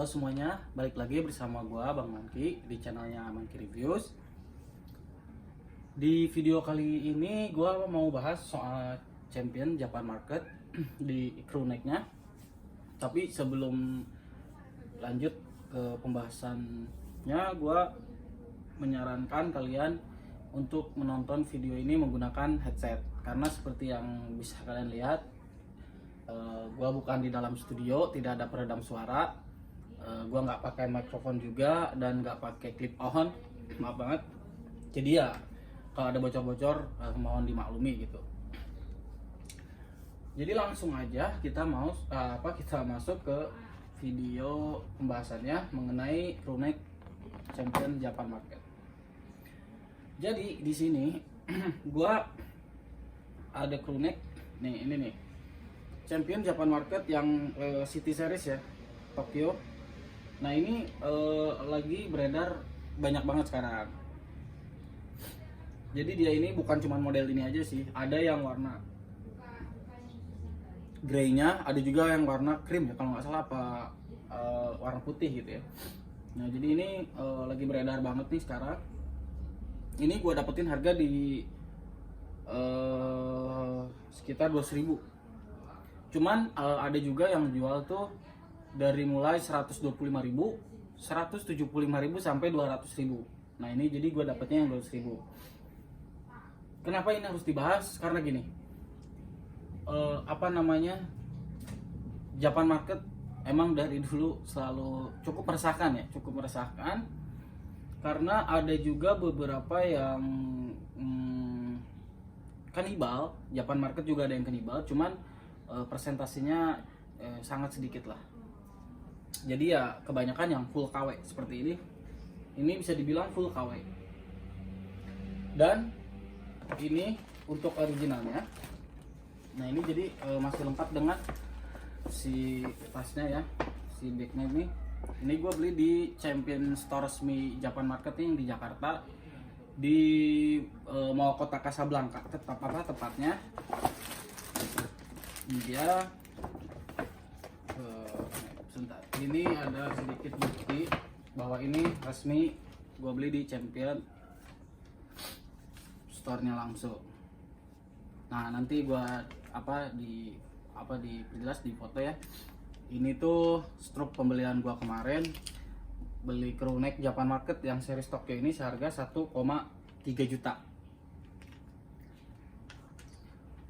Halo semuanya, balik lagi bersama gua Bang Manki di channelnya Manki Reviews. Di video kali ini gua mau bahas soal champion Japan Market di crew neck-nya. Tapi sebelum lanjut ke pembahasannya, gua menyarankan kalian untuk menonton video ini menggunakan headset, karena seperti yang bisa kalian lihat, gua bukan di dalam studio, tidak ada peredam suara. Gua nggak pakai mikrofon juga dan nggak pakai clip on, maaf banget. Jadi ya kalau ada bocor-bocor mohon dimaklumi gitu. Jadi langsung aja kita masuk ke video pembahasannya mengenai crew neck champion Japan Market. Jadi di sini gua ada crew neck nih, ini nih champion Japan Market yang City Series ya, Tokyo. Nah ini lagi beredar banyak banget sekarang. Jadi dia ini bukan cuma model ini aja sih, ada yang warna grey-nya, ada juga yang warna cream ya kalau nggak salah, apa warna putih gitu ya. Nah jadi ini lagi beredar banget nih sekarang. Ini gue dapetin harga di sekitar 200.000. Cuman ada juga yang jual tuh dari mulai 125.000, 175.000 sampai 200.000. Nah ini jadi gue dapetnya yang 200.000. Kenapa ini harus dibahas? Karena gini, Japan Market emang dari dulu selalu cukup meresahkan, karena ada juga beberapa yang kanibal. Japan Market juga ada yang kanibal, cuman presentasinya sangat sedikit lah. Jadi ya kebanyakan yang full KW seperti ini. Ini bisa dibilang full KW. Dan ini untuk originalnya. Nah ini jadi masih lengkap dengan si tasnya ya, si bagnya ini. Ini gue beli di Champion Store resmi Japan Market yang di Jakarta, di Mall Kota Kasablanka tepatnya. Dia sebentar. Ini ada sedikit bukti bahwa ini resmi gue beli di Champion Store-nya langsung. Nah nanti gue jelas di foto ya. Ini tuh struk pembelian gue kemarin, beli crew neck Japan Market yang series Tokyo ini seharga 1,3 juta.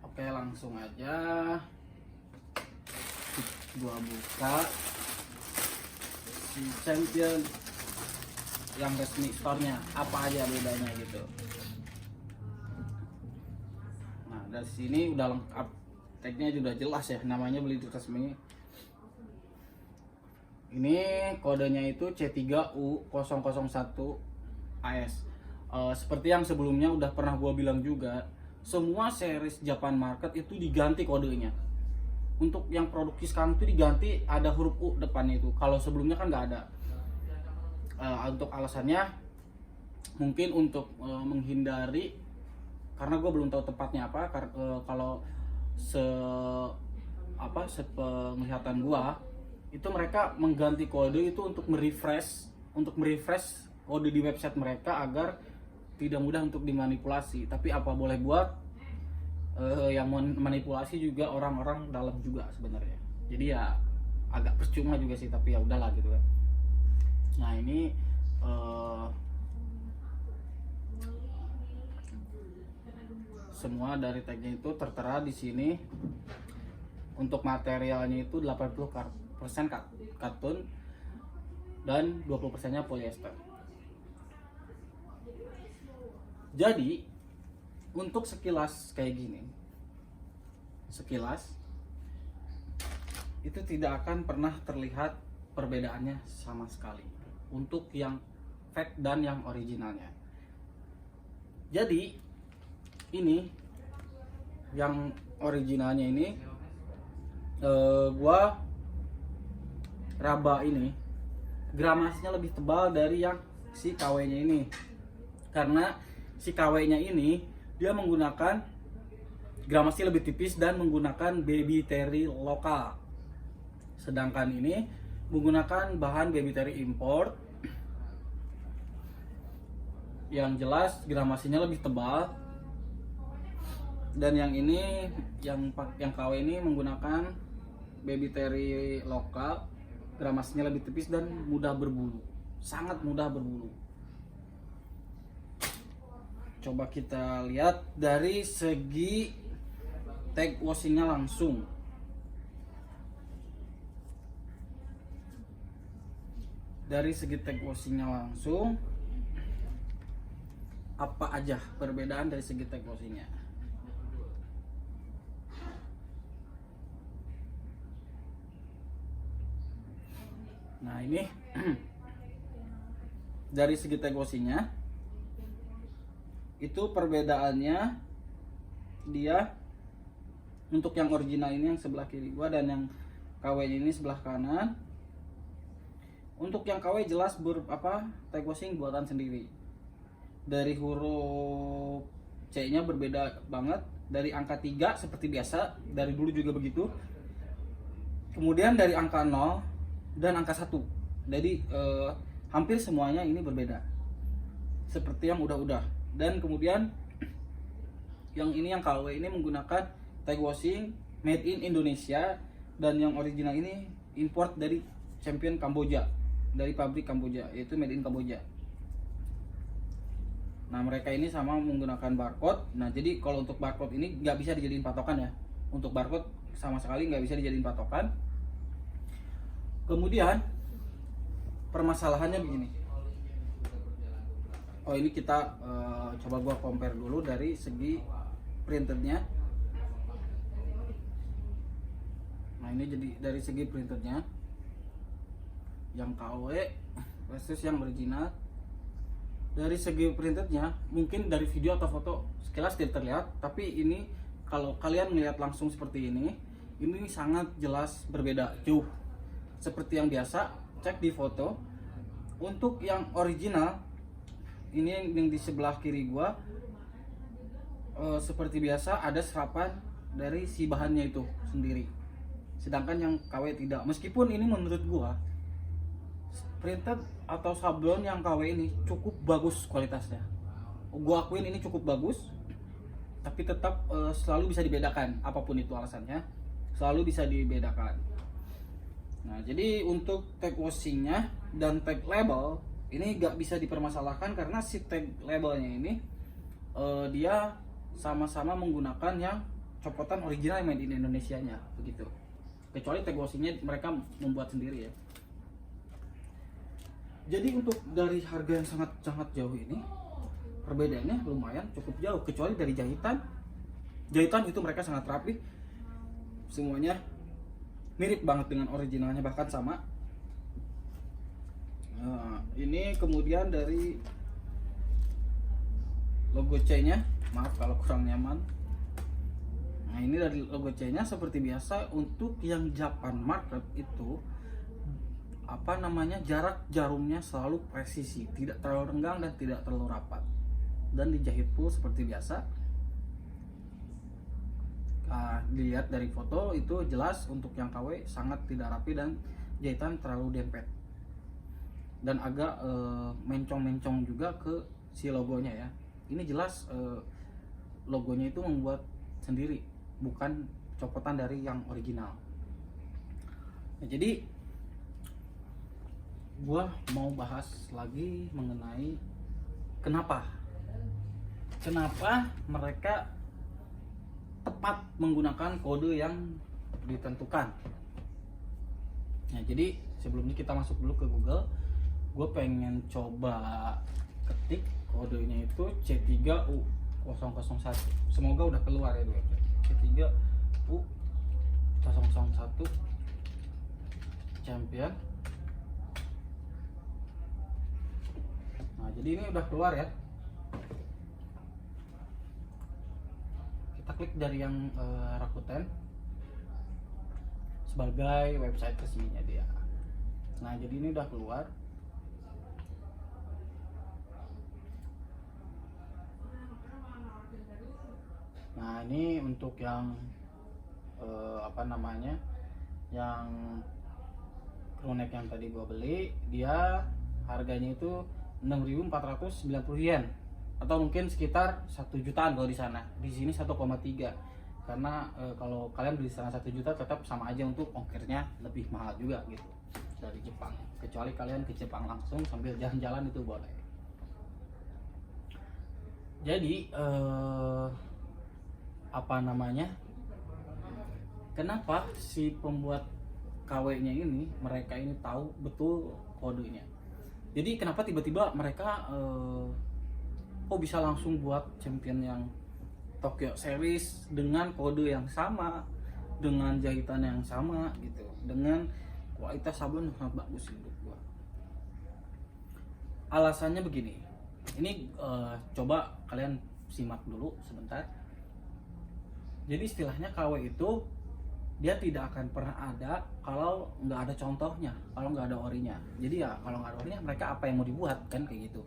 Oke langsung aja gua buka si Champion yang resmi store-nya, apa aja bedanya gitu. Nah dari sini udah lengkap, tagnya sudah jelas ya, namanya beli di resmi. Ini kodenya itu C3U001AS. Seperti yang sebelumnya udah pernah gua bilang juga, semua series Japan Market itu diganti kodenya. Untuk yang produksi sekarang itu diganti ada huruf U depannya itu. Kalau sebelumnya kan nggak ada. Untuk alasannya mungkin untuk menghindari, karena gue belum tahu tepatnya apa. Kalau sepenglihatan gue itu mereka mengganti kode itu untuk merefresh kode di website mereka agar tidak mudah untuk dimanipulasi. Tapi apa boleh buat, yang manipulasi juga orang-orang dalam juga sebenarnya. Jadi ya agak percuma juga sih, tapi ya udahlah gitu kan. Nah ini semua dari tagnya itu tertera di sini. Untuk materialnya itu 80% katun dan 20%-nya polyester. Jadi untuk sekilas kayak gini, itu tidak akan pernah terlihat perbedaannya sama sekali untuk yang fake dan yang originalnya. Jadi ini yang originalnya ini gua raba ini gramasinya lebih tebal dari yang si KW-nya ini, karena si KW-nya ini dia menggunakan gramasi lebih tipis dan menggunakan baby terry lokal. Sedangkan ini menggunakan bahan baby terry import yang jelas gramasinya lebih tebal, dan yang ini yang KW ini menggunakan baby terry lokal, gramasinya lebih tipis dan mudah berbulu, sangat mudah berbulu. Coba kita lihat dari segi tag washingnya langsung. Dari segi tag washingnya langsung, apa aja perbedaan dari segi tag washingnya? Nah ini dari segi tag washingnya itu perbedaannya, dia untuk yang original ini yang sebelah kiri gua dan yang KW ini sebelah kanan. Untuk yang KW jelas tag washing buatan sendiri. Dari huruf C nya berbeda banget, dari angka 3 seperti biasa, dari dulu juga begitu. Kemudian dari angka 0 dan angka 1. Jadi hampir semuanya ini berbeda, seperti yang udah-udah. Dan kemudian yang ini yang KW ini menggunakan tag washing made in Indonesia, dan yang original ini import dari Champion Kamboja, dari pabrik Kamboja, yaitu made in Kamboja. Nah mereka ini sama menggunakan barcode. Nah jadi kalau untuk barcode ini nggak bisa dijadiin patokan ya, untuk barcode sama sekali nggak bisa dijadiin patokan. Kemudian permasalahannya begini. Oh ini kita coba gua compare dulu dari segi printernya. Nah ini jadi dari segi printernya yang KW versus yang original. Dari segi printernya mungkin dari video atau foto sekilas tidak terlihat, tapi ini kalau kalian melihat langsung seperti ini sangat jelas berbeda jauh. Seperti yang biasa, cek di foto. Untuk yang original ini yang di sebelah kiri gua, seperti biasa ada serapan dari si bahannya itu sendiri, sedangkan yang KW tidak. Meskipun ini menurut gua printed atau sablon yang KW ini cukup bagus kualitasnya, gua akuin ini cukup bagus, tapi tetap selalu bisa dibedakan, apapun itu alasannya selalu bisa dibedakan. Nah jadi untuk tag washingnya dan tag label ini gak bisa dipermasalahkan, karena si tag labelnya ini dia sama-sama menggunakan yang copotan original made in Indonesia nya begitu. Kecuali tag washingnya mereka membuat sendiri ya. Jadi untuk dari harga yang sangat jauh ini, perbedaannya lumayan cukup jauh. Kecuali dari jahitan itu mereka sangat rapi, semuanya mirip banget dengan originalnya, bahkan sama. Nah, ini kemudian dari logo C nya, maaf kalau kurang nyaman. Nah ini dari logo C nya seperti biasa. Untuk yang Japan market itu jarak jarumnya selalu presisi, tidak terlalu renggang dan tidak terlalu rapat, dan dijahit full seperti biasa. Dilihat dari foto itu jelas untuk yang KW sangat tidak rapi dan jahitan terlalu dempet, dan agak mencong-mencong juga ke si logonya ya. Ini jelas logonya itu membuat sendiri, bukan copotan dari yang original. Nah, jadi gua mau bahas lagi mengenai kenapa mereka tepat menggunakan kode yang ditentukan. Nah jadi sebelumnya kita masuk dulu ke Google. Gue pengen coba ketik kodenya itu C3U001. Semoga udah keluar ya dulu. C3U001 Champion. Nah jadi ini udah keluar ya. Kita klik dari yang Rakuten sebagai website resminya dia. Nah jadi ini udah keluar. Nah ini untuk yang yang crewneck yang tadi gua beli, dia harganya itu 6.490 yen atau mungkin sekitar 1 jutaan kalau di sana. Di sini 1,3, karena kalau kalian beli sana 1 juta tetap sama aja untuk ongkirnya lebih mahal juga gitu dari Jepang. Kecuali kalian ke Jepang langsung sambil jalan-jalan itu boleh. Jadi apa namanya? Kenapa si pembuat KW-nya ini, mereka ini tahu betul kodenya. Jadi kenapa tiba-tiba mereka kok bisa langsung buat champion yang Tokyo Series dengan kode yang sama, dengan jahitan yang sama gitu, dengan kualitas sablon yang sangat bagus menurut gua. Alasannya begini. Ini coba kalian simak dulu sebentar. Jadi istilahnya KW itu dia tidak akan pernah ada kalau nggak ada contohnya, kalau nggak ada orinya. Jadi ya kalau nggak ada orinya, mereka apa yang mau dibuat kan, kayak gitu.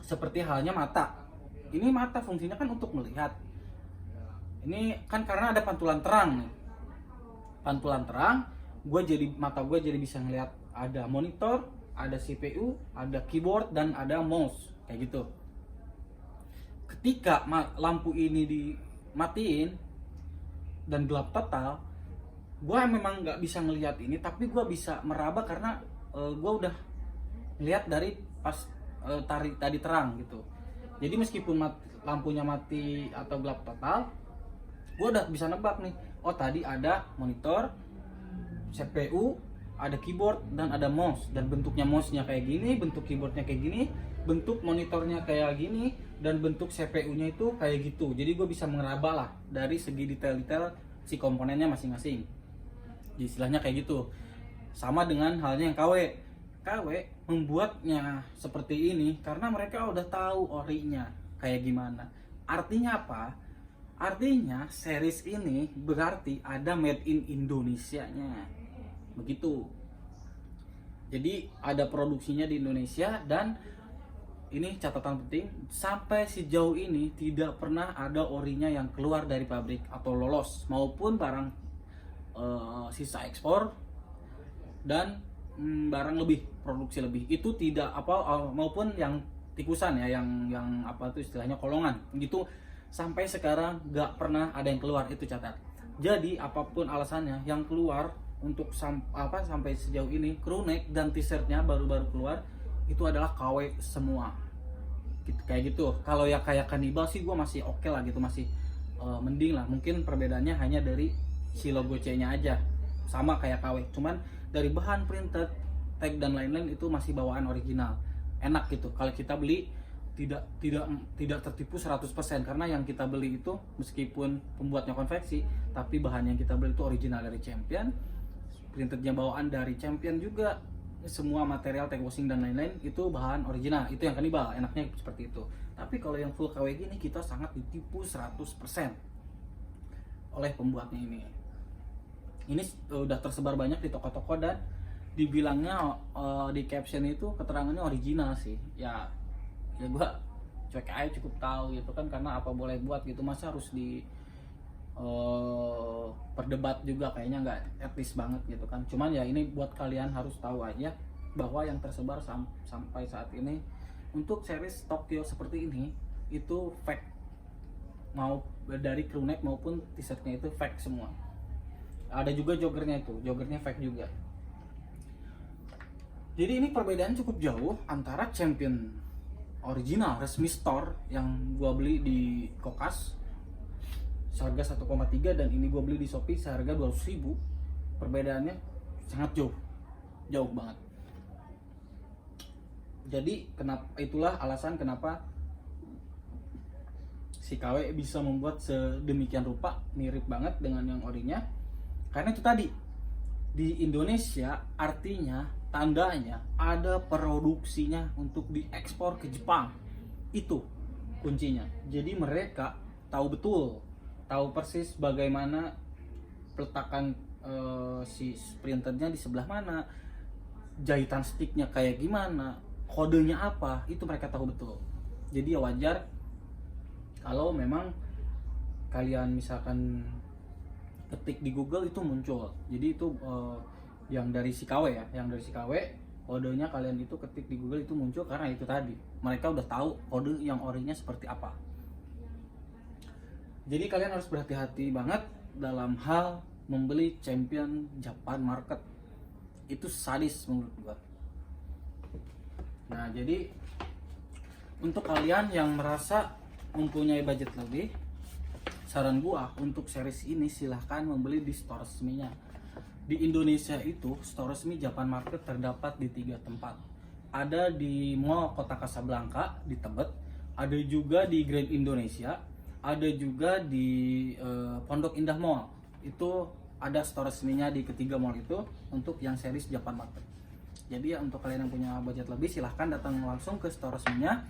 Seperti halnya mata. Ini mata fungsinya kan untuk melihat. Ini kan karena ada pantulan terang nih. Pantulan terang, mata gue jadi bisa ngelihat ada monitor, ada CPU, ada keyboard, dan ada mouse kayak gitu. Ketika lampu ini dimatiin dan gelap total, gue memang nggak bisa ngelihat ini, tapi gue bisa meraba karena gue udah lihat dari pas tadi terang gitu. Jadi meskipun lampunya mati atau gelap total, gue udah bisa nebak nih, oh tadi ada monitor, CPU, ada keyboard, dan ada mouse. Dan bentuknya mouse-nya kayak gini, bentuk keyboardnya kayak gini, bentuk monitornya kayak gini, dan bentuk CPU-nya itu kayak gitu. Jadi gue bisa mengeraba lah dari segi detail-detail si komponennya masing-masing. Jadi istilahnya kayak gitu. Sama dengan halnya yang KW. KW membuatnya seperti ini karena mereka udah tahu orinya kayak gimana. Artinya apa? Artinya series ini berarti ada made in Indonesia-nya. Begitu. Jadi ada produksinya di Indonesia, dan ini catatan penting, sampai sejauh ini tidak pernah ada orinya yang keluar dari pabrik atau lolos, maupun barang sisa ekspor dan barang lebih, produksi lebih itu tidak maupun yang tikusan ya, yang apa tuh istilahnya kolongan gitu, sampai sekarang nggak pernah ada yang keluar, itu catat. Jadi apapun alasannya yang keluar untuk sampai sejauh ini, crewneck dan t-shirtnya baru-baru keluar itu adalah KW semua gitu, kayak gitu. Kalau ya kayak Kanibal sih gue masih oke lah gitu, masih mending lah. Mungkin perbedaannya hanya dari si logo C-nya aja, sama kayak KW, cuman dari bahan printed, tag dan lain-lain itu masih bawaan original, enak gitu. Kalau kita beli tidak tertipu 100%, karena yang kita beli itu meskipun pembuatnya konveksi, tapi bahan yang kita beli itu original dari Champion, printednya bawaan dari Champion juga, semua material tag washing dan lain-lain itu bahan original. Itu yang Kanibal, enaknya seperti itu. Tapi kalau yang full KW gini kita sangat ditipu 100% oleh pembuatnya ini. Ini udah tersebar banyak di toko-toko, dan dibilangnya di caption itu keterangannya original sih. Ya gua cuek aja, cukup tahu gitu kan, karena apa boleh buat gitu, masa harus di perdebat juga, kayaknya nggak etis banget gitu kan. Cuman ya ini buat kalian harus tahu aja bahwa yang tersebar sampai saat ini untuk series Tokyo seperti ini itu fake, mau dari crewneck maupun t-shirtnya itu fake semua. Ada juga joggernya, itu joggernya fake juga. Jadi ini perbedaan cukup jauh antara Champion original resmi store yang gua beli di Kokas seharga 1,3 dan ini gua beli di Shopee seharga 200.000. Perbedaannya sangat jauh banget. Jadi itulah alasan kenapa si KW bisa membuat sedemikian rupa, mirip banget dengan yang orinya. Karena itu tadi, di Indonesia artinya tandanya ada produksinya untuk diekspor ke Jepang. Itu kuncinya. Jadi mereka tahu betul, tahu persis bagaimana peletakan si printernya di sebelah mana, jahitan sticknya kayak gimana, kodenya apa, itu mereka tahu betul. Jadi ya wajar kalau memang kalian misalkan ketik di Google itu muncul. Jadi itu yang dari si KW ya, yang dari si KW kodenya kalian itu ketik di Google itu muncul karena itu tadi mereka udah tahu kode yang orinya seperti apa. Jadi kalian harus berhati-hati banget dalam hal membeli champion Japan market. Itu sadis menurut gua. Nah, jadi untuk kalian yang merasa mempunyai budget lebih, saran gua untuk series ini silahkan membeli di store resminya. Di Indonesia itu store resmi Japan Market terdapat di 3 tempat. Ada di Mall Kota Kasablanka di Tebet, ada juga di Grand Indonesia, ada juga di Pondok Indah Mall. Itu ada store resminya di ketiga mall itu untuk yang series Japan Market. Jadi ya untuk kalian yang punya budget lebih silahkan datang langsung ke store resminya,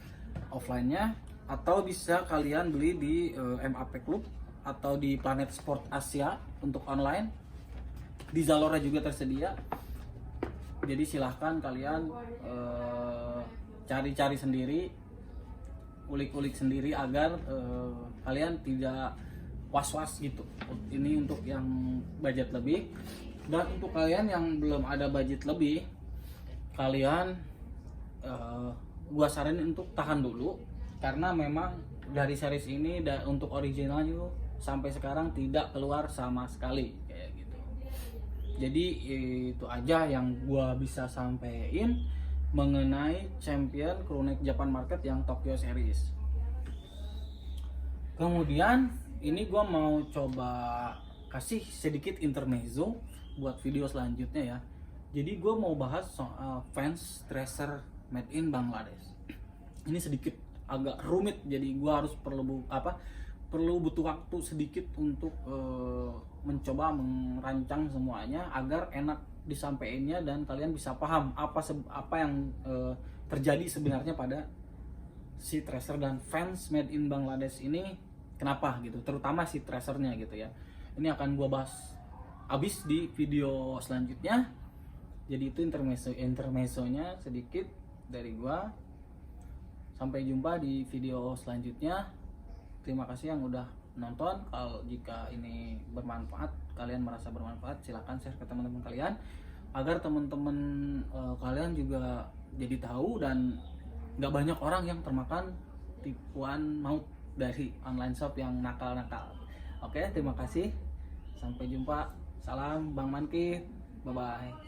offline-nya, atau bisa kalian beli di MAP Club atau di Planet Sport Asia untuk online. Di Zalora juga tersedia. Jadi silahkan kalian cari-cari sendiri, ulik-ulik sendiri agar kalian tidak was-was gitu. Ini untuk yang budget lebih. Dan untuk kalian yang belum ada budget lebih, kalian gua saranin untuk tahan dulu, karena memang dari series ini untuk originalnya sampai sekarang tidak keluar sama sekali kayak gitu. Jadi itu aja yang gua bisa sampaikan mengenai champion Crewneck Japan Market yang Tokyo Series. Kemudian ini gua mau coba kasih sedikit intermezzo buat video selanjutnya ya. Jadi gue mau bahas soal fans tracer made in Bangladesh. Ini sedikit agak rumit, jadi gue harus perlu butuh waktu sedikit untuk mencoba merancang semuanya agar enak disampaikannya dan kalian bisa paham apa yang terjadi sebenarnya pada si tracer dan fans made in Bangladesh ini, kenapa gitu, terutama si tracernya gitu ya. Ini akan gue bahas abis di video selanjutnya. Jadi itu intermezzonya sedikit dari gua. Sampai jumpa di video selanjutnya. Terima kasih yang udah nonton. Kalau jika ini bermanfaat, kalian merasa bermanfaat, silahkan share ke teman-teman kalian agar teman-teman kalian juga jadi tahu dan nggak banyak orang yang termakan tipuan maut dari online shop yang nakal-nakal. Oke, terima kasih. Sampai jumpa. Salam Bang Mankit. Bye bye.